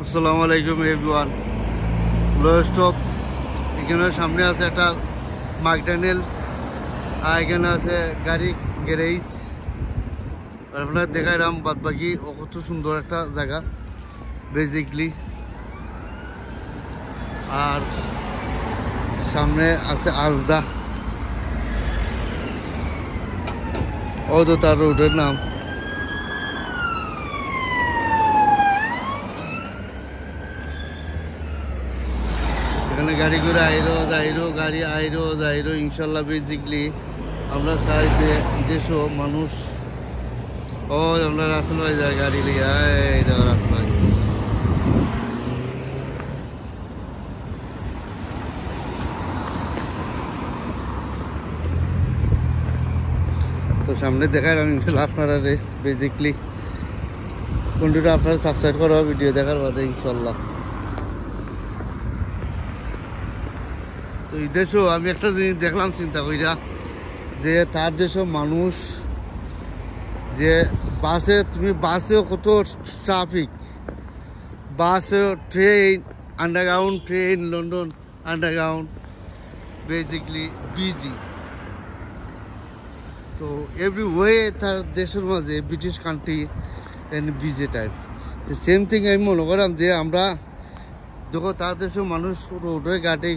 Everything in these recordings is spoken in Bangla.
আসসালামু আলাইকুম এভরিওয়ান। লো স্টপ। এখানে সামনে আছে একটা ম্যাকডোনাল্ড, আর এখানে আছে গাড়ি গ্যারেজ। আপনার দেখাইলাম বাদ বাকি কত সুন্দর একটা জায়গা বেসিকলি। আর সামনে আছে আজদা, ও তো তার রোডের নাম। এখানে গাড়ি করে গাড়ি আইরো ইনশাল্লাহ। বেসিকলি আমরা চাই যে দেশও মানুষ ও আমরা রাসেল ভাই যায় গাড়ি লিয়ে রাসেল ভাই। তো সামনে দেখাইলাম ইনশাল্লাহ আপনারা বেসিকলি কন্টিনিউ আপনারা সাবস্ক্রাইব করা ভিডিও দেখার বাদে ইনশাল্লাহ। তো এই দেশেও আমি একটা জিনিস দেখলাম চিন্তা কইরা, যে তার দেশেও মানুষ, যে বাসেও কত ট্রাফিক, বাসেও train, underground train, London underground basically busy. তো এভরি ওয়ে তার দেশের মাঝে British country and busy type. Same thing আমি মনে করলাম যে আমরা দেখো তার দেশেও মানুষ রোডে ঘাটে,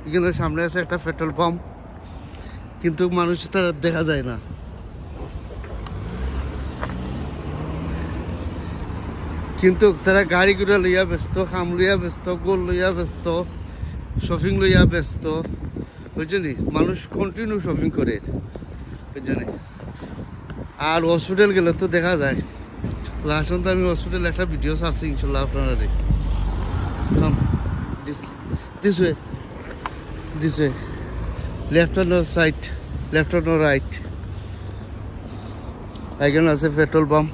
এখানে সামনে আছে একটা পেট্রোল পাম্প, কিন্তু মানুষ তারা দেখা যায় না। কিন্তু তারা গাড়ি ঘোড়া লইয়া ব্যস্ত, খাম লইয়া ব্যস্ত, গোল লইয়া ব্যস্ত, শপিং লইয়া ব্যস্ত, বুঝলি? মানুষ কন্টিনিউ শপিং করে, বুঝলি? আর হসপিটাল গেলে তো দেখা যায়। লাস্ট তো আমি হসপিটাল একটা ভিডিও ছাড়ছি ইনশাল্লাহ আপনারা। This way left on side, left on right. এখানে আছে petrol pump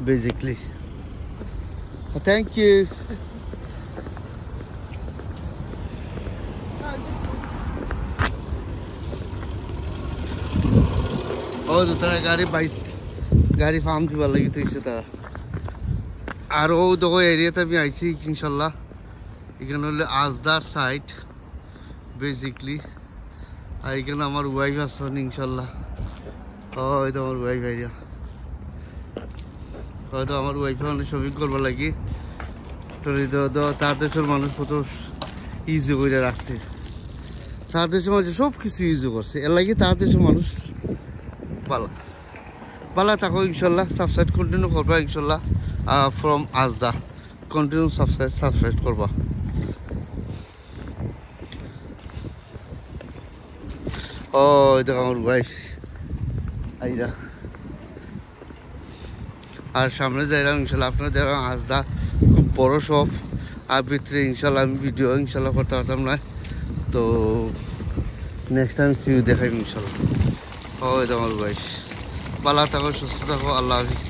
basically. Thank you. ও তো তারা গাড়ি ফার্ম দিবার লাগি তুইছে তারা। আর ও দেখো এরিয়াতে আমি আইছি ইনশাল্লাহ। এখানে হলে আজদার সাইড বেসিকলি। আর এখানে আমার ওয়াইফ আসবেন ইনশাল্লাহ। হয়তো আমার ওয়াইফ আইয়া, হয়তো আমার ওয়াইফ অনেক শপিং করবার লাগি। তার দেশের মানুষ কত ইজি করে রাখছে, তার দেশের মাঝে সব কিছু ইজি করছে। এর লাগে তার দেশের মানুষ পালা থাকো ইনশাল্লাহ। সাবস্ক্রাইব কন্টিনিউ করবা ইনশাল্লাহ। ফ্রম আজদা কন্টিনিউ সাবস্ক্রাইব করবা। ও এটা আমার ওয়াইফ আইরা। আর সামনে যাইলাম ইনশাল্লাহ আপনারা দেখলাম আজদা খুব বড় শপ। আর ভিতরে ইনশাল্লাহ আমি ভিডিও ইনশাল্লাহ করতে পারতাম না। তো নেক্সট টাইম সিউ দেখাইব ইনশাল্লাহ। ও এটা আমার ওয়াইফ। ভালো থাকো, সুস্থ থাকো, আল্লাহ হাফিজ।